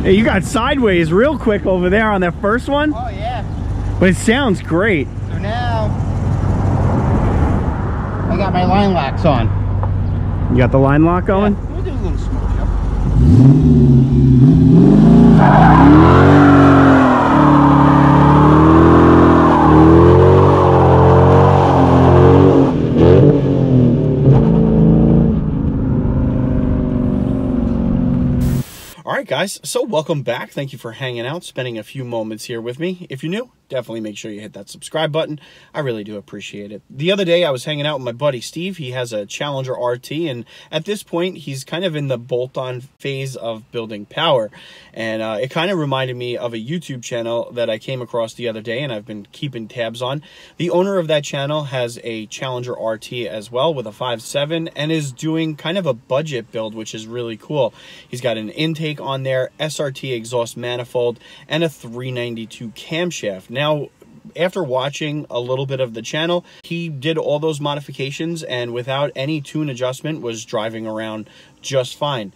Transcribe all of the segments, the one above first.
Hey, you got sideways real quick over there on that first one. Oh yeah. But it sounds great. So now I got my line locks on. You got the line lock going? Yeah, we'll do a little smooth jump. Alright guys, so welcome back. Thank you for hanging out, spending a few moments here with me. If you're new, definitely make sure you hit that subscribe button. I really do appreciate it. The other day I was hanging out with my buddy Steve. He has a Challenger RT, and at this point he's kind of in the bolt-on phase of building power. And it kind of reminded me of a YouTube channel that I came across the other day and I've been keeping tabs on. The owner of that channel has a Challenger RT as well with a 5.7 and is doing kind of a budget build, which is really cool. He's got an intake on there, SRT exhaust manifold, and a 392 camshaft. Now, after watching a little bit of the channel, he did all those modifications and without any tune adjustment was driving around just fine.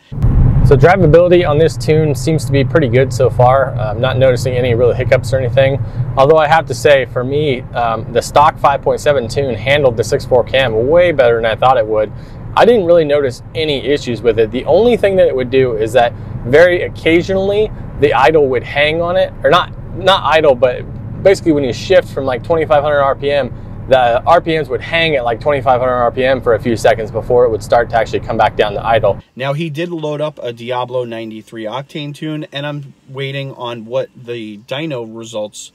So drivability on this tune seems to be pretty good so far. I'm not noticing any real hiccups or anything. Although I have to say, for me, the stock 5.7 tune handled the 6.4 cam way better than I thought it would. I didn't really notice any issues with it. The only thing that it would do is that very occasionally the idle would hang on it, or not idle, but basically when you shift from like 2,500 RPM, the RPMs would hang at like 2,500 RPM for a few seconds before it would start to actually come back down to idle. Now he did load up a Diablo 93 octane tune, and I'm waiting on what the dyno results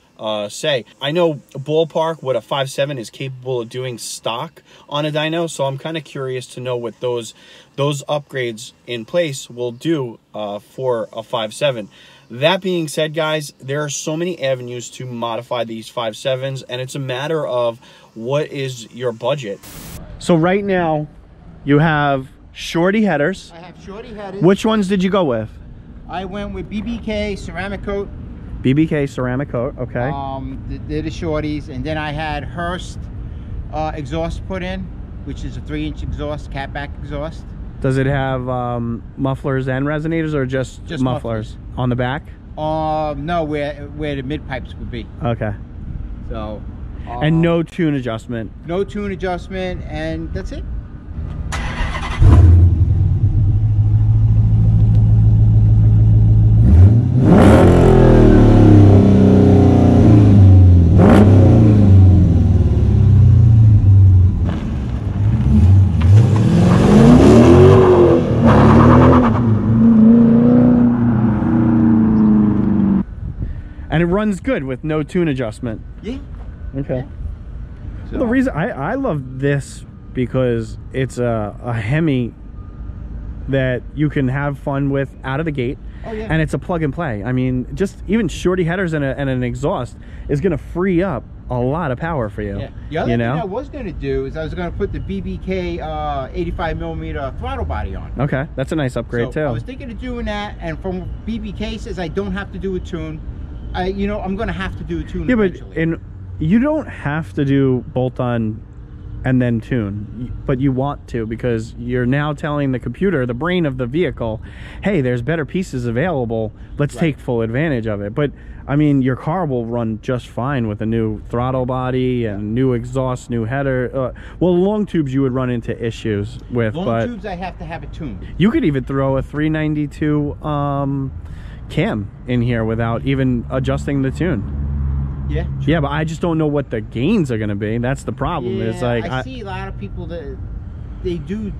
say. I know ballpark what a 5.7 is capable of doing stock on a dyno, so I'm kind of curious to know what those upgrades in place will do for a 5.7. That being said, guys, there are so many avenues to modify these 5.7s, and it's a matter of what is your budget. So right now you have shorty headers. I have shorty headers. Which ones did you go with? I went with BBK ceramic coat. BBK ceramic coat, okay. They're the shorties, and then I had Hurst exhaust put in, which is a 3-inch exhaust, catback exhaust. Does it have mufflers and resonators, or just mufflers on the back? No, where the mid pipes would be. Okay. So. And no tune adjustment. No tune adjustment, and that's it. And it runs good with no tune adjustment. Yeah. Okay. Yeah. So, well, the reason I love this because it's a Hemi that you can have fun with out of the gate. Oh, yeah. And it's a plug and play. I mean, just even shorty headers and an exhaust is going to free up a lot of power for you. Yeah. The other thing I was going to do is I was going to put the BBK 85mm throttle body on. Okay, that's a nice upgrade too. I was thinking of doing that, and from BBK says I don't have to do a tune. You know, I'm going to have to do a tune eventually. But you don't have to do bolt-on and then tune, but you want to, because you're now telling the computer, the brain of the vehicle, hey, there's better pieces available. Let's take full advantage of it. But I mean, your car will run just fine with a new throttle body and new exhaust, new header. Well, long tubes you would run into issues with. Long tubes I have to have it tuned. You could even throw a 392 cam in here without even adjusting the tune. Yeah, true. Yeah, but I just don't know what the gains are going to be. That's the problem. Yeah, it's like I see a lot of people that they do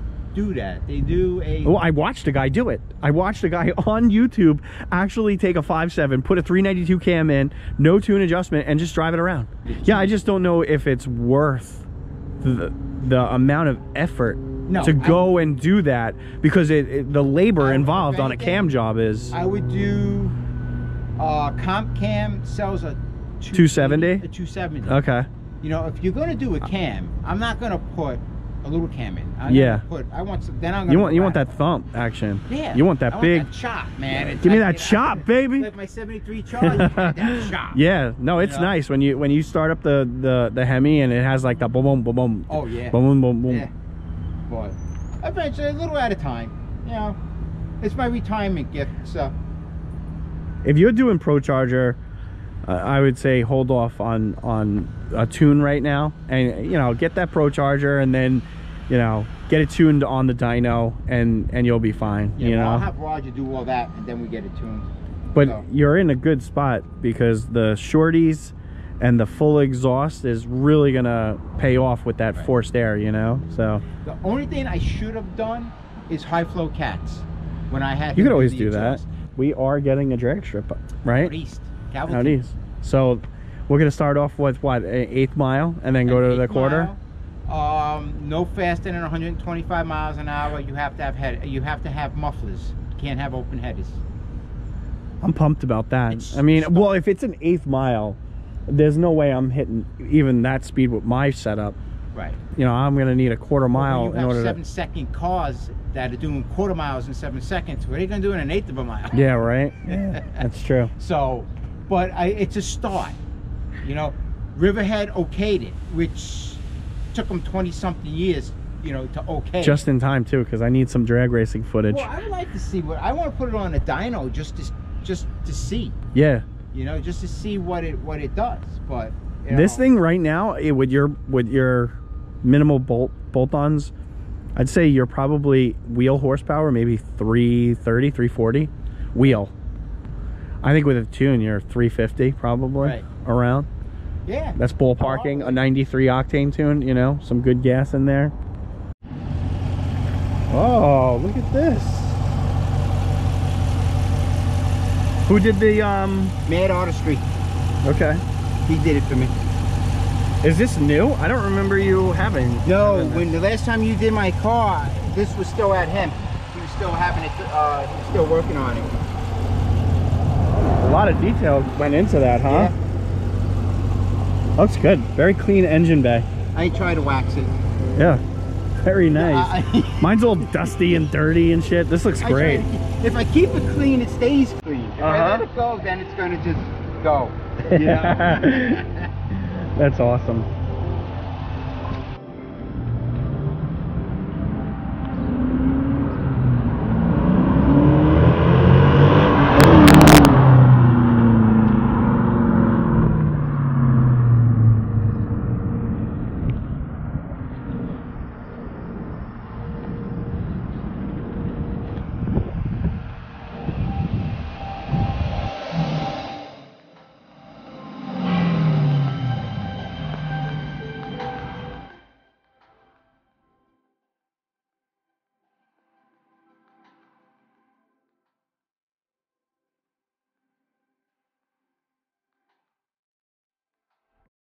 that. They do a. Oh, I watched a guy do it. I watched a guy on YouTube actually take a 5.7, put a 392 cam in, no tune adjustment, and just drive it around. Yeah, I just don't know if it's worth the amount of effort to go and do that, because the labor involved on a cam job is. I would do comp cam sells a 270. A 270. Okay. You know, if you're gonna do a cam, I'm not gonna put a little cam in. I want some. Then I'm gonna. You want that thump action. Yeah. You want that I big want that chop, man. Give me that chop, baby. Like my '73 Charlie had that chop. Yeah. No, it's nice when you start up the Hemi and it has like the boom boom boom boom. Oh yeah. Boom boom boom boom. Yeah. But eventually, a little at a time. You know, it's my retirement gift. So. If you're doing Pro Charger, I would say hold off on a tune right now, and you know, get that Pro Charger, and then you know, get it tuned on the dyno, and you'll be fine. Yeah, you know, I'll have Roger do all that, and then we get it tuned. But so you're in a good spot because the shorties and the full exhaust is really gonna pay off with that forced air, you know. So the only thing I should have done is high flow cats when I had. You could always do that. We are getting a drag strip, right? Out east. Out east. So we're gonna start off with what, an 1/8 mile, and then go to the quarter. No faster than 125 miles an hour. You have to have mufflers. You can't have open headers. I'm pumped about that. I mean, well, if it's an 1/8 mile, there's no way I'm hitting even that speed with my setup. Right. You know, I'm gonna need a quarter mile in order to. 7-second cars that are doing quarter miles in 7 seconds. What are you gonna do in an 1/8 of a mile? Yeah, right. Yeah, that's true. So, but it's a start. You know, Riverhead okayed it, which took them 20-something years, you know, to okay. Just in time too, because I need some drag racing footage. Well, I would like to see what I want to put it on a dyno just to see. Yeah. You know, just to see what it does. But this thing right now, with your minimal bolt-ons, I'd say you're probably wheel horsepower maybe 330, 340 wheel. I think with a tune you're 350 probably around. Yeah. That's ballparking. A 93 octane tune, you know, some good gas in there. Oh, look at this. Who did the Mad Artistry? Okay. He did it for me. Is this new? I don't remember you having. No, when the last time you did my car, this was still at him. He was still having it. He was still working on it. A lot of detail went into that, huh? Yeah. Looks good. Very clean engine bay. I tried to wax it. Yeah. Very nice. Mine's all dusty and dirty and shit. This looks great. If I keep it clean, it stays clean. If I let it go, then it's going to just go. You know? That's awesome.